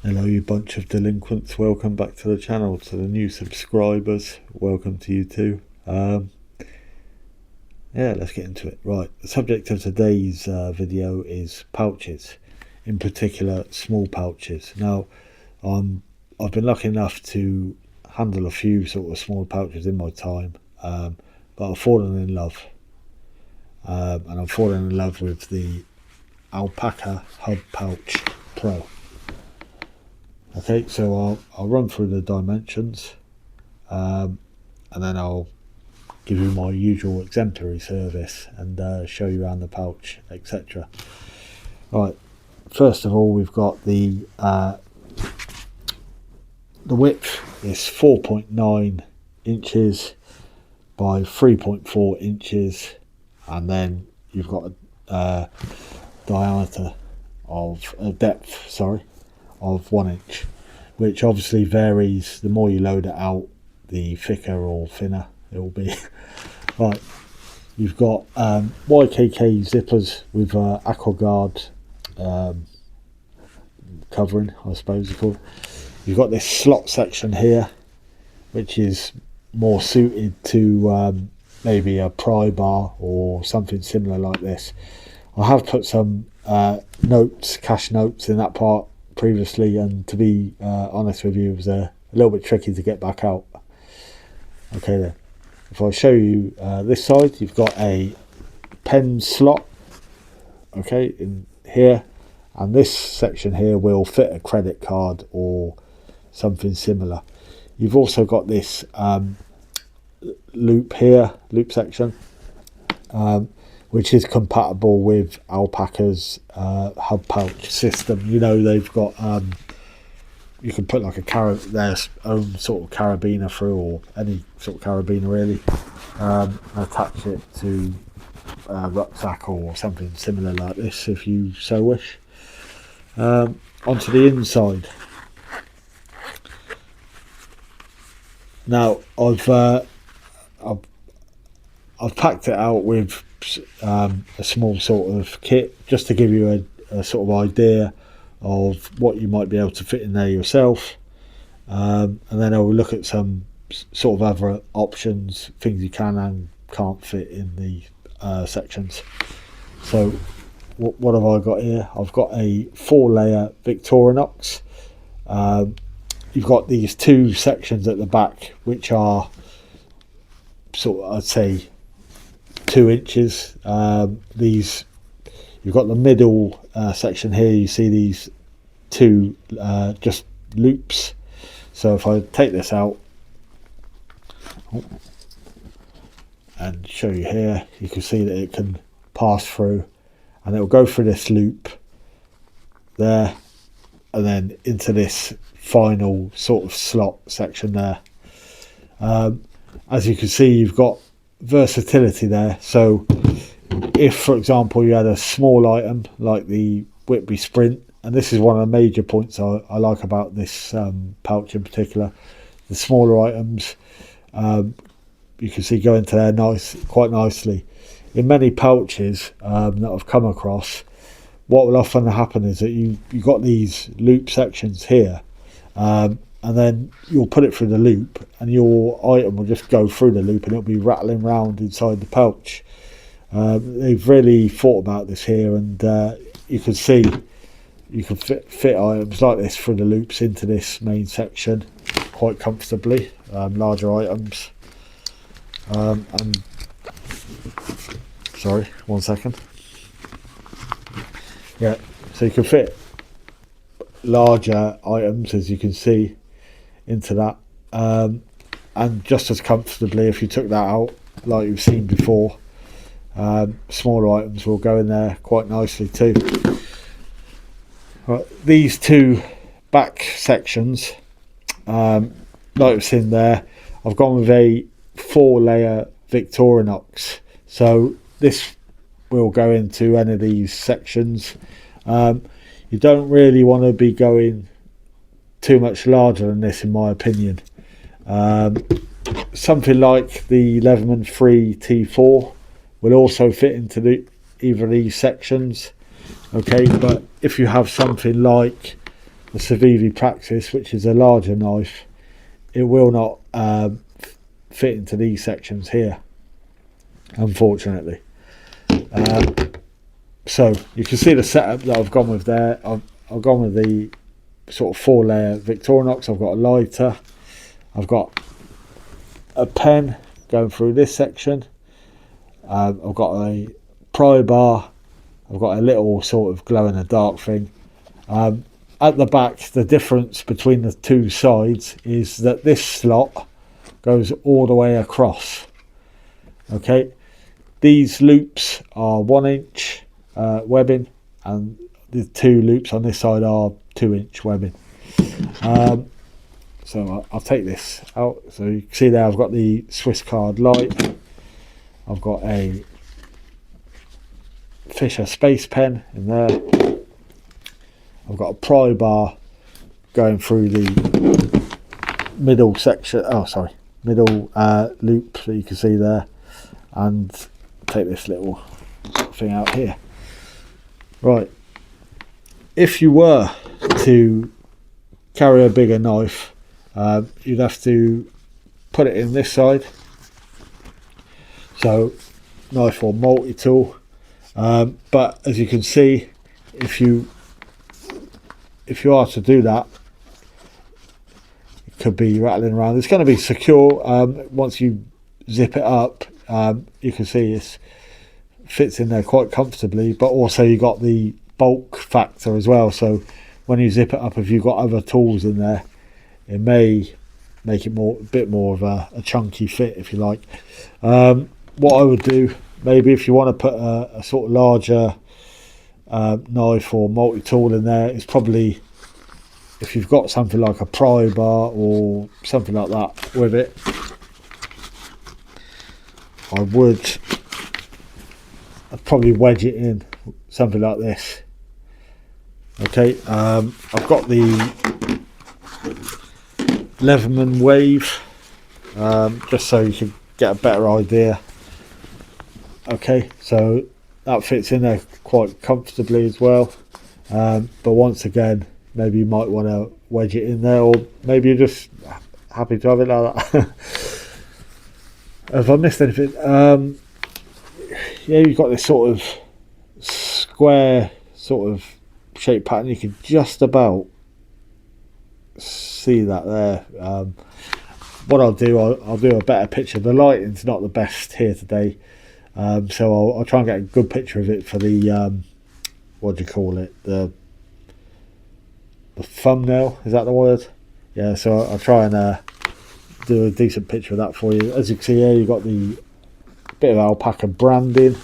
Hello you bunch of delinquents, welcome back to the channel. To the new subscribers, welcome to you too. Yeah, let's get into it. Right, the subject of today's video is pouches, in particular small pouches. Now I've been lucky enough to handle a few sort of small pouches in my time, but I've fallen in love, and I've fallen in love with the Alpaka Hub Pouch Pro. Okay, so I'll run through the dimensions, and then I'll give you my usual exemplary service and show you around the pouch, etc. Right, first of all, we've got the width is 4.9 inches by 3.4 inches, and then you've got a diameter of depth, of 1 inch, which obviously varies. The more you load it out, the thicker or thinner it will be. Right, you've got YKK zippers with Axogrid covering, I suppose you call it. You've got this slot section here, which is more suited to maybe a pry bar or something similar like this. I have put some cash notes in that part previously, and to be honest with you, it was a little bit tricky to get back out. Okay then, if I show you this side, you've got a pen slot, okay, in here, and this section here will fit a credit card or something similar. You've also got this loop section, which is compatible with Alpaka's hub pouch system. You know, they've got you can put like their own sort of carabiner through, or any sort of carabiner really, and attach it to a rucksack or something similar like this if you so wish. Onto the inside. Now I've packed it out with a small sort of kit, just to give you a sort of idea of what you might be able to fit in there yourself, and then I will look at some sort of other options, things you can and can't fit in the sections. So what have I got here? I've got a 4-layer Victorinox. You've got these two sections at the back, which are sort of, I'd say, 2 inches. These, you've got the middle section here. You see these two just loops. So if I take this out and show you here, you can see that it can pass through, and it will go through this loop there, and then into this final sort of slot section there. As you can see, you've got versatility there. So if, for example, you had a small item like the Whitby Sprint, and this is one of the major points I like about this pouch in particular, the smaller items, you can see go into there quite nicely. In many pouches that I've come across, what will often happen is that you've got these loop sections here, and then you'll put it through the loop and your item will just go through the loop and it'll be rattling around inside the pouch. They've really thought about this here, and you can see you can fit items like this through the loops into this main section quite comfortably, larger items. And sorry, 1 second. Yeah, so you can fit larger items, as you can see, into that, and just as comfortably if you took that out, like you've seen before. Smaller items will go in there quite nicely too. Right, these two back sections, like we've seen there, I've gone with a 4-layer Victorinox, so this will go into any of these sections. You don't really want to be going too much larger than this, in my opinion. Something like the Leatherman 3 T4 will also fit into either of these sections. Okay, but if you have something like the Civivi Praxis, which is a larger knife, it will not fit into these sections here, unfortunately. So you can see the setup that I've gone with there. I've gone with the sort of 4-layer Victorinox. I've got a lighter, I've got a pen going through this section, I've got a pry bar, I've got a little sort of glow in the dark thing. At the back, the difference between the two sides is that this slot goes all the way across. Okay, these loops are 1-inch webbing, and the two loops on this side are 2-inch webbing. So I'll take this out. So you can see there I've got the Swiss card light, I've got a Fisher space pen in there, I've got a pry bar going through the middle section, middle loop that you can see there, and take this little thing out here. Right, if you were to carry a bigger knife, you'd have to put it in this side, so knife or multi-tool, but as you can see, if you are to do that, it could be rattling around. It's going to be secure. Once you zip it up, you can see it fits in there quite comfortably, but also you got the bulk factor as well, so when you zip it up, if you've got other tools in there, it may make it a bit more of a chunky fit, if you like. What I would do, maybe if you want to put a sort of larger knife or multi-tool in there, is probably, if you've got something like a pry bar or something like that with it, I'd probably wedge it in, something like this. Okay, I've got the Leatherman Wave, just so you can get a better idea. Okay, so that fits in there quite comfortably as well, but once again, maybe you might want to wedge it in there, or maybe you're just happy to have it like that. Have I missed anything? Yeah, you've got this sort of square sort of shape pattern. You can just about see that there. What I'll do a better picture. The lighting's not the best here today, so I'll try and get a good picture of it for the what do you call it, the thumbnail, is that the word? Yeah, so I'll try and do a decent picture of that for you. As you can see here, you've got the bit of Alpaka branding.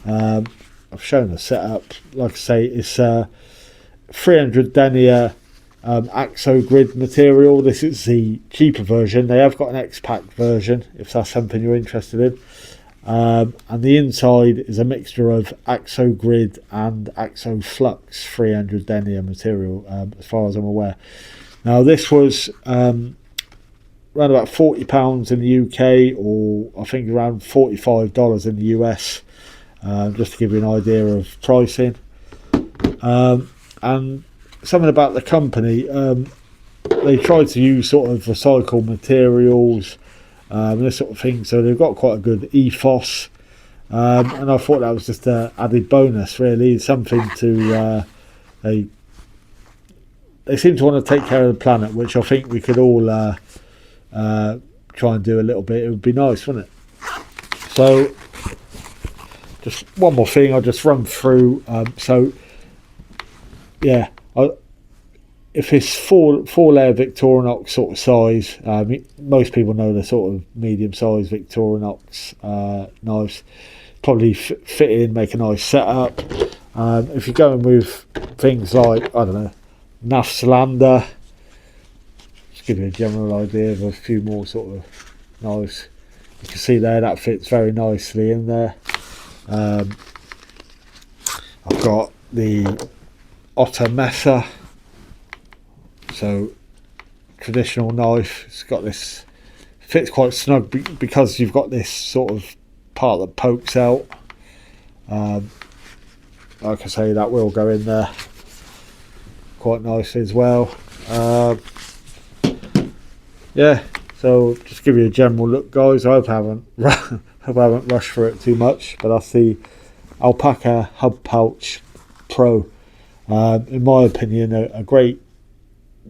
I've shown the setup. Like I say, it's 300 denier Axogrid material. This is the cheaper version. They have got an X-Pack version if that's something you're interested in. And the inside is a mixture of Axogrid and Axoflux 300 denier material, as far as I'm aware. Now this was around about £40 in the UK, or I think around $45 in the US, just to give you an idea of pricing. And something about the company, they try to use sort of recycled materials, this sort of thing, so they've got quite a good ethos, and I thought that was just an added bonus, really, something to they seem to want to take care of the planet, which I think we could all try and do a little bit. It would be nice, wouldn't it? So just one more thing I'll just run through. So yeah, if it's four-layer Victorinox sort of size, most people know the sort of medium-sized Victorinox knives, probably fit in, make a nice setup. If you're going with things like, I don't know, Nafslander, just give you a general idea of a few more sort of knives. You can see there that fits very nicely in there. I've got the Otter Messer, so traditional knife. It's got this, fits quite snug because you've got this sort of part that pokes out. Like I say, that will go in there quite nicely as well. Yeah, so just give you a general look, guys. I hope I haven't hope I haven't rushed for it too much, but that's the Alpaka Hub Pouch Pro. In my opinion, a great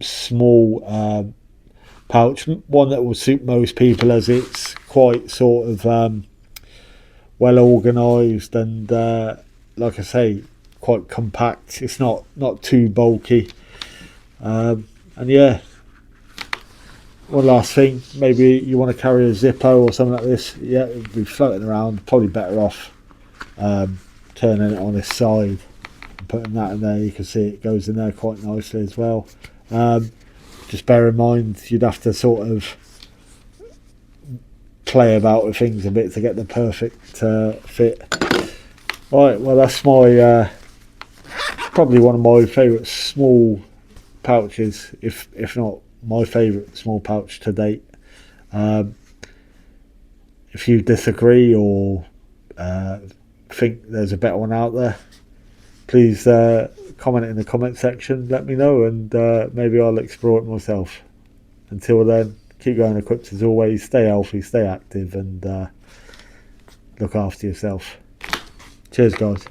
small pouch, one that will suit most people, as it's quite sort of well organised and like I say, quite compact. It's not too bulky, and yeah. One last thing, maybe you want to carry a Zippo or something like this. Yeah, it would be floating around. Probably better off turning it on its side and putting that in there. You can see it goes in there quite nicely as well. Just bear in mind, you'd have to sort of play about with things a bit to get the perfect fit. Right, well, that's my probably one of my favourite small pouches, if not my favourite small pouch to date. If you disagree or think there's a better one out there, please comment in the comment section, let me know, and maybe I'll explore it myself. Until then, keep going equipped as always, stay healthy, stay active, and look after yourself. Cheers, guys.